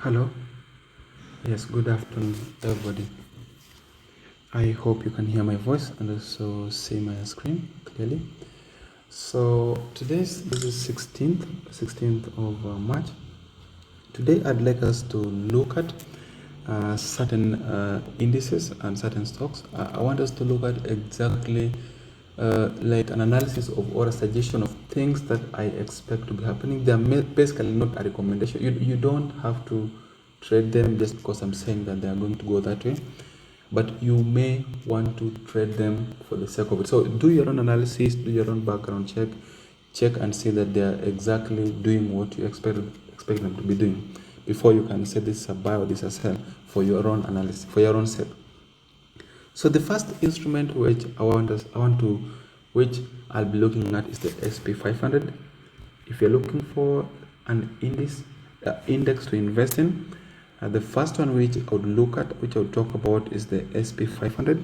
Hello. Yes, good afternoon, everybody. I hope you can hear my voice and also see my screen clearly. So this is 16th of March. Today, I'd like us to look at certain indices and certain stocks. I want us to look at exactly like an analysis of or a suggestion of things that I expect to be happening. They are basically not a recommendation. You don't have to trade them just because I'm saying that they are going to go that way, but you may want to trade them for the sake of it. So do your own analysis, do your own background check and see that they are exactly doing what you expect them to be doing before you can say this is a buy or this is a sell for your own analysis, for your own sake. So the first instrument which which I'll be looking at is the SP500. If you're looking for an index to invest in, the first one which I would look at, which I would talk about, is the SP500.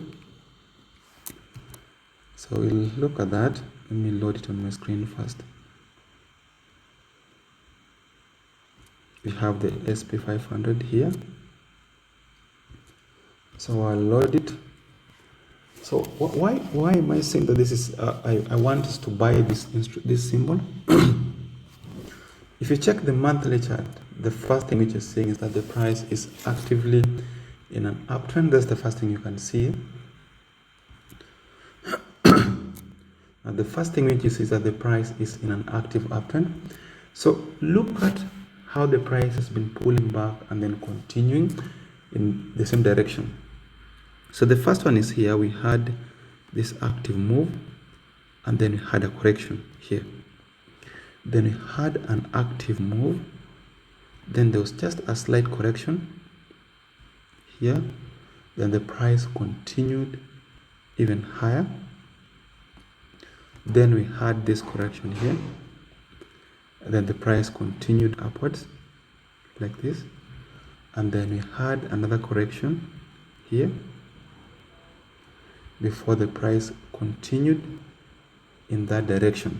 So we'll look at that. Let me load it on my screen first. We have the SP500 here. So I'll load it. So why am I saying that this is I want us to buy this symbol? If you check the monthly chart, the first thing which you're seeing is that the price is actively in an uptrend. That's the first thing you can see. And the first thing which you see is that the price is in an active uptrend. So look at how the price has been pulling back and then continuing in the same direction. So the first one is here. We had this active move, and then we had a correction here. Then we had an active move. Then there was just a slight correction here. Then the price continued even higher. Then we had this correction here. And then the price continued upwards like this. And then we had another correction here before the price continued in that direction.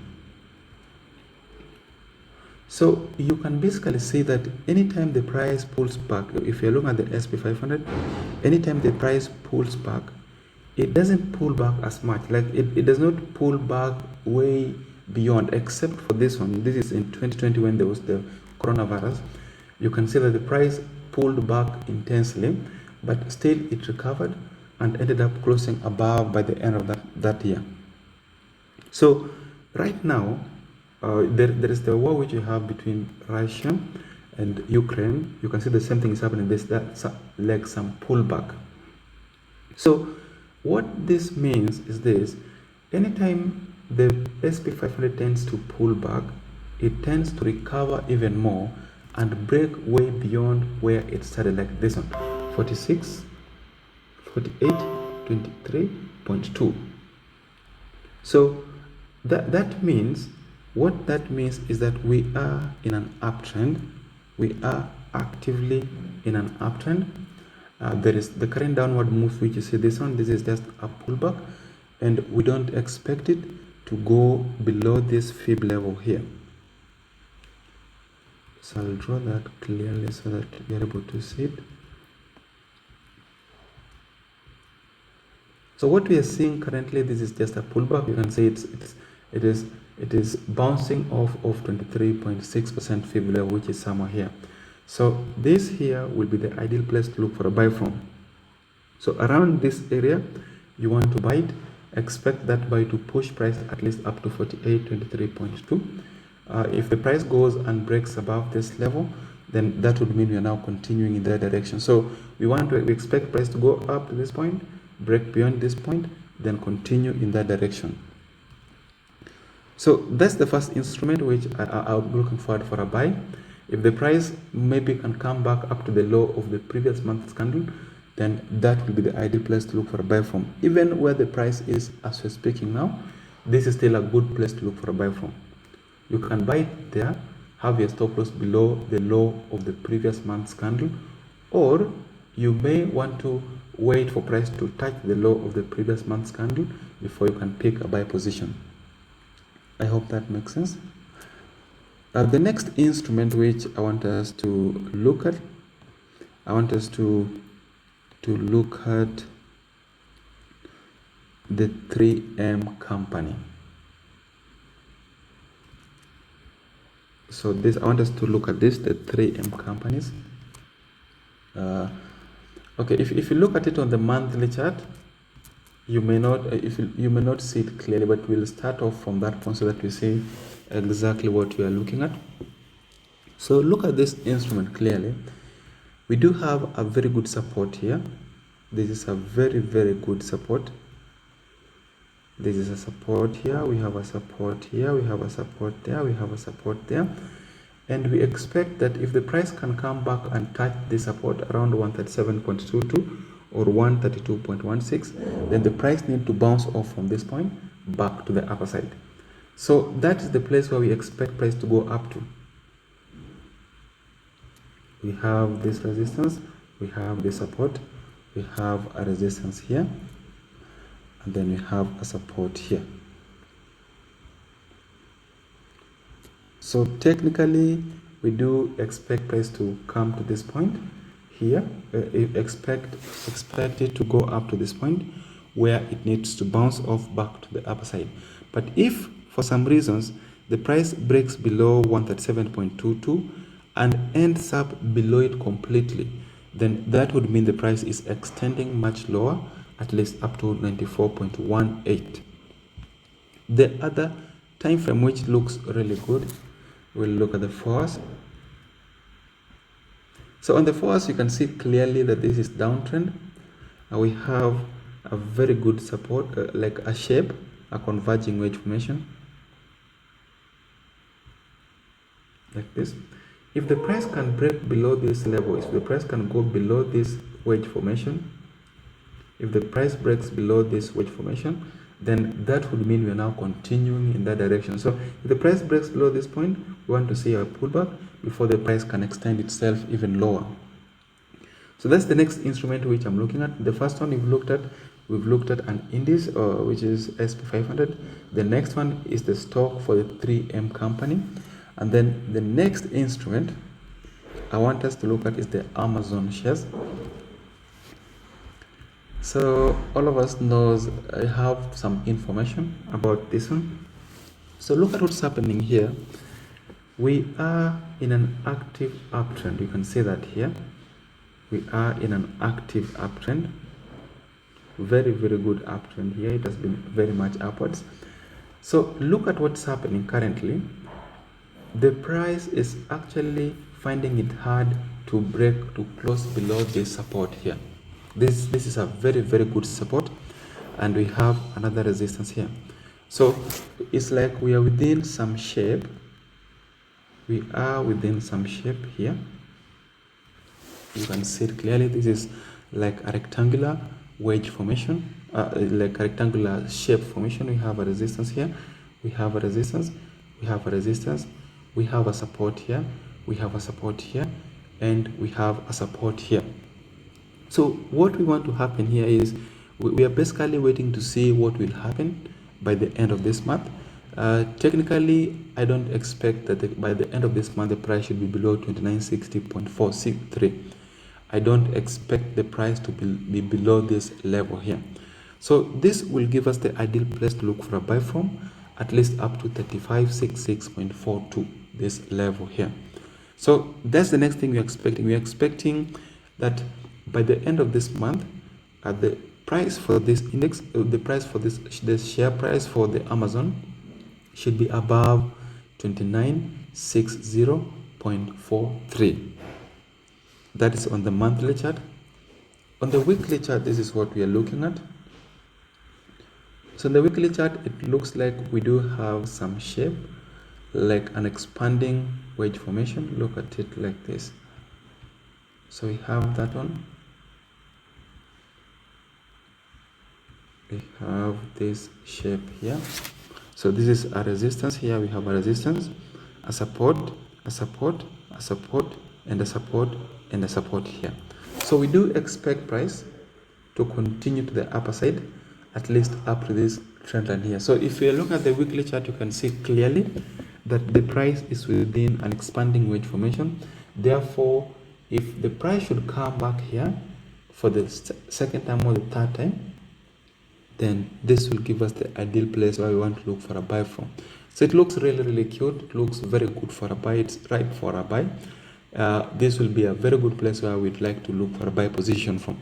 So you can basically see that anytime the price pulls back, if you're looking at the SP500, anytime the price pulls back, it doesn't pull back as much. Like it does not pull back way beyond, except for this one. This is in 2020 when there was the coronavirus. You can see that the price pulled back intensely, but still it recovered and ended up closing above by the end of that year. So right now, there is the war which you have between Russia and Ukraine. You can see the same thing is happening. There's like some pullback. So what this means is this: anytime the SP500 tends to pull back, it tends to recover even more and break way beyond where it started, like this one, 46, 48, 23.2. So that means, what that means is that we are in an uptrend. We are actively in an uptrend. There is the current downward move which you see this one. This is just a pullback, and we don't expect it to go below this fib level here. So I'll draw that clearly so that you're able to see it. So what we are seeing currently, this is just a pullback. You can see it is bouncing off of 23.6% fib level, which is somewhere here. So this here will be the ideal place to look for a buy from. So around this area, you want to buy it. Expect that buy to push price at least up to 48.23.2. If the price goes and breaks above this level, then that would mean we are now continuing in that direction. So we expect price to go up to this point, break beyond this point, then continue in that direction. So that's the first instrument which I'm looking forward for a buy. If the price maybe can come back up to the low of the previous month's candle, then that will be the ideal place to look for a buy from. Even where the price is as we're speaking now, this is still a good place to look for a buy from. You can buy it there, have your stop loss below the low of the previous month's candle, or you may want to wait for price to touch the low of the previous month's candle before you can pick a buy position. I hope that makes sense. The next instrument which I want us to look at I want us to look at the 3M company. So this, I want us to look at this, the 3M companies. Okay, if you look at it on the monthly chart, you may not you may not see it clearly, but we'll start off from that point so that we see exactly what we are looking at. So look at this instrument clearly. We do have a very good support here. This is a very good support. This is a support here, we have a support here, we have a support there, we have a support there. And we expect that if the price can come back and touch the support around 137.22 or 132.16, then the price needs to bounce off from this point back to the upper side. So that is the place where we expect price to go up to. We have this resistance, we have the support, we have a resistance here, and then we have a support here. So technically we do expect price to come to this point here. Expect it to go up to this point where it needs to bounce off back to the upper side. But if for some reasons the price breaks below 137.22 and ends up below it completely, then that would mean the price is extending much lower, at least up to 94.18. The other time frame which looks really good, we'll look at the Forex. So on the Forex, you can see clearly that this is downtrend. We have a very good support, like a shape, a converging wedge formation, like this. If the price can break below this level, if the price can go below this wedge formation, if the price breaks below this wedge formation, then that would mean we are now continuing in that direction. So if the price breaks below this point, we want to see a pullback before the price can extend itself even lower. So that's the next instrument which I'm looking at. The first one we've looked at an index, which is SP500. The next one is the stock for the 3M company. And then the next instrument I want us to look at is the Amazon shares. So all of us knows I have some information about this one. So look at what's happening here. We are in an active uptrend. You can see that here. We are in an active uptrend. Very good uptrend here. It has been very much upwards. So look at what's happening currently. The price is actually finding it hard to break, to close below this support here. This is a very good support, and we have another resistance here. So it's like we are within some shape. We are within some shape here. You can see it clearly. This is like a rectangular wedge formation, like a rectangular shape formation. We have a resistance here. We have a resistance. We have a resistance. We have a support here. We have a support here, and we have a support here. So what we want to happen here is we are basically waiting to see what will happen by the end of this month. Technically, I don't expect that by the end of this month the price should be below 2960.463. I don't expect the price to be below this level here. So this will give us the ideal place to look for a buy from, at least up to 3566.42, this level here. So that's the next thing we're expecting. We're expecting that by the end of this month, the price for this index, the price for this share price for the Amazon should be above 2960.43. That is on the monthly chart. On the weekly chart, this is what we are looking at. So in the weekly chart, it looks like we do have some shape, like an expanding wedge formation. Look at it like this. So we have that one. We have this shape here. So this is a resistance here. We have a resistance, a support, a support, a support, and a support, and a support here. So we do expect price to continue to the upper side, at least up to this trend line here. So if you look at the weekly chart, you can see clearly that the price is within an expanding wedge formation. Therefore, if the price should come back here for the second time or the third time, then this will give us the ideal place where we want to look for a buy from. So it looks really cute. It looks very good for a buy. It's right for a buy. This will be a very good place where we'd like to look for a buy position from.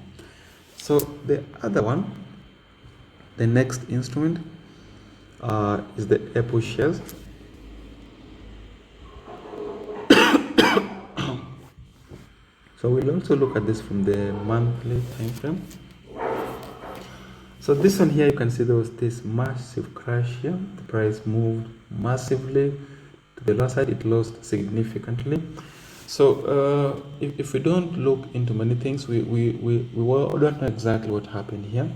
So the other one, the next instrument is the Apple shares. So we'll also look at this from the monthly time frame. So this one here, you can see there was this massive crash here. The price moved massively to the lower side. It lost significantly. So if we don't look into many things, we don't know exactly what happened here.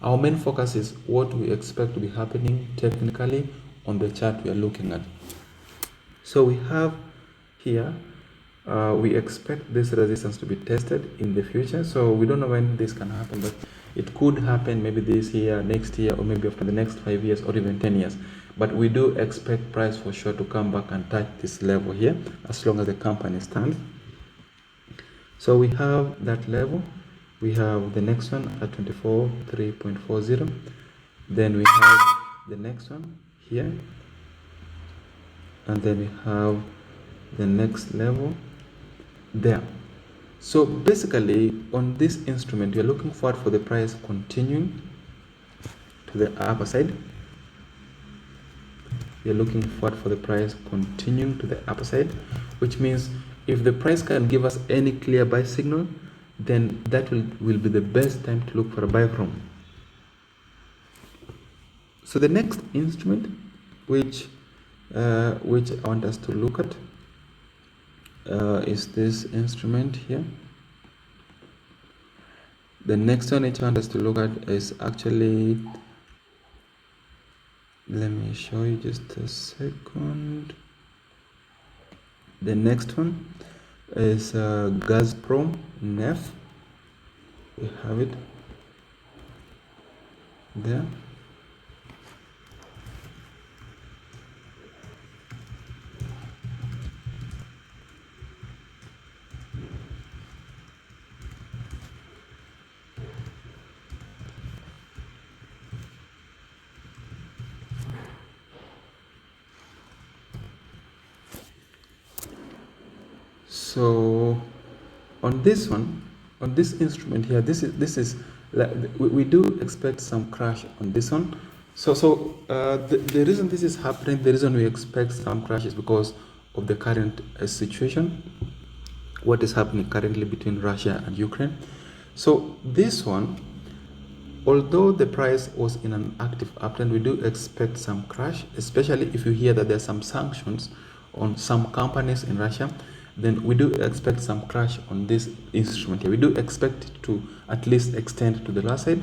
Our main focus is what we expect to be happening technically on the chart we are looking at. So we have here, we expect this resistance to be tested in the future. So we don't know when this can happen, but it could happen maybe this year, next year, or maybe after the next 5 years or even 10 years. But we do expect price for sure to come back and touch this level here as long as the company stands. So we have that level. We have the next one at 24.340. Then we have the next one here. And then we have the next level there. So basically on this instrument, you're looking forward for the price continuing to the upper side. You're looking forward for the price continuing to the upper side, which means if the price can give us any clear buy signal, then that will be the best time to look for a buy from. So the next instrument which I want us to look at is this instrument here. The next one which I want us to look at is actually, let me show you just a second. The next one is Gazprom neft. We have it there. So on this one, on this instrument here, this is like, we do expect some crash on this one. So the reason this is happening, the reason we expect some crash is because of the current situation, what is happening currently between Russia and Ukraine. So this one, although the price was in an active uptrend, we do expect some crash, especially if you hear that there are some sanctions on some companies in Russia. Then we do expect some crash on this instrument here. We do expect it to at least extend to the lower side,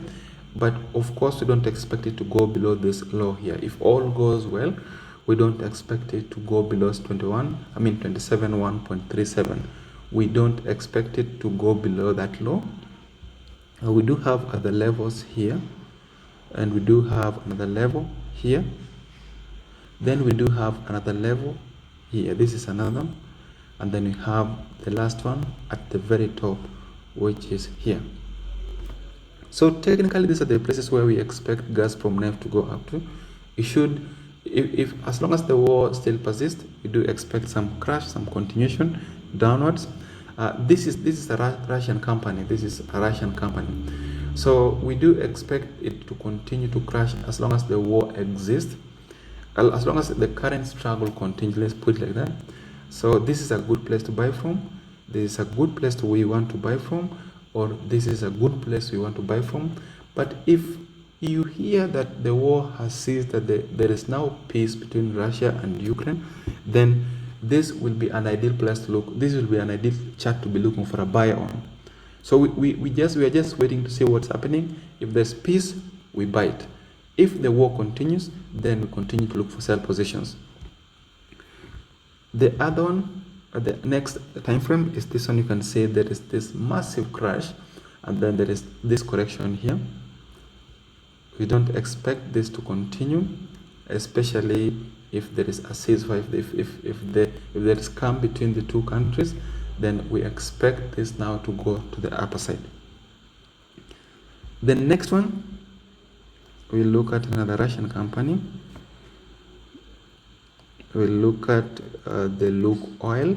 but of course we don't expect it to go below this low here. If all goes well, we don't expect it to go below 27.1.37. We don't expect it to go below that low. We do have other levels here, and we do have another level here. Then we do have another level here. This is another one. And then we have the last one at the very top, which is here. So technically these are the places where we expect Gazprom neft to go up to. It should, if as long as the war still persists, we do expect some crash, some continuation downwards. This is a Russian company. This is a Russian company. So we do expect it to continue to crash as long as the war exists, as long as the current struggle continues. Let's put it like that. So this is a good place to buy from. This is a good place we want to buy from, or this is a good place we want to buy from. But if you hear that the war has ceased, that there is now peace between Russia and Ukraine, then this will be an ideal place to look. This will be an ideal chart to be looking for a buy on. So we are just waiting to see what's happening. If there's peace, we buy it. If the war continues, then we continue to look for sell positions. The other one, the next time frame is this one. You can see there is this massive crash, and then there is this correction here. We don't expect this to continue, especially if there is a ceasefire, if there is calm between the two countries. then we expect this now to go to the upper side. The next one, we look at another Russian company. We look at the Luke Oil.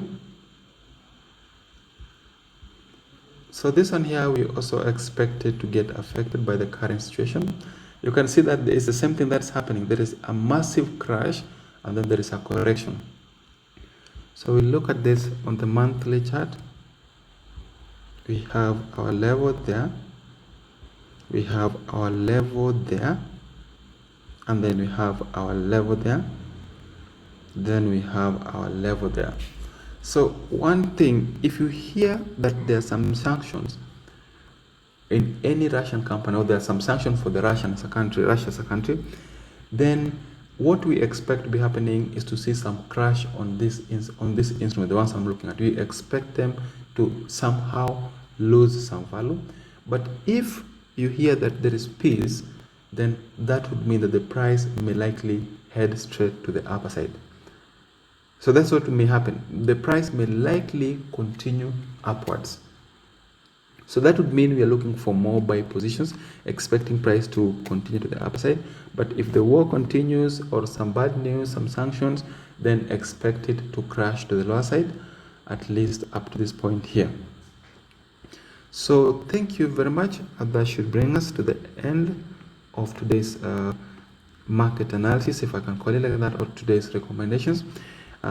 So this one here, we also expected to get affected by the current situation. You can see that there is the same thing that's happening. There is a massive crash and then there is a correction. So we look at this on the monthly chart. We have our level there. We have our level there. And then we have our level there. Then we have our level there. So one thing, if you hear that there are some sanctions in any Russian company, or there are some sanctions for the Russia as a country, then what we expect to be happening is to see some crash on this instrument, the ones I'm looking at. We expect them to somehow lose some value. But if you hear that there is peace, then that would mean that the price may likely head straight to the upper side. So that's what may happen. The price may likely continue upwards. So that would mean we are looking for more buy positions, expecting price to continue to the upside. But if the war continues or some bad news, some sanctions, then expect it to crash to the lower side, at least up to this point here. So thank you very much. That should bring us to the end of today's market analysis, if I can call it like that, or today's recommendations.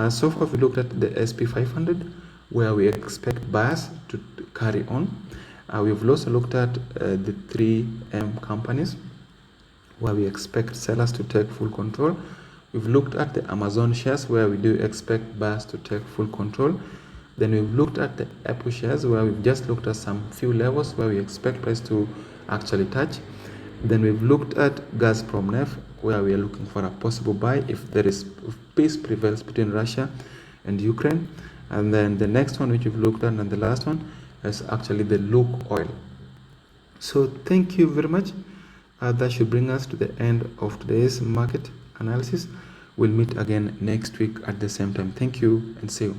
So far we looked at the SP500, where we expect buyers to carry on. We've also looked at the 3M companies, where we expect sellers to take full control. We've looked at the Amazon shares, where we do expect buyers to take full control. Then we've looked at the Apple shares, where we've just looked at some few levels where we expect price to actually touch. Then we've looked at Gazprom Neft, where we are looking for a possible buy if peace prevails between Russia and Ukraine. And then the next one which we've looked at, and the last one, is actually the Luke Oil. So thank you very much. That should bring us to the end of today's market analysis. We'll meet again next week at the same time. Thank you and see you.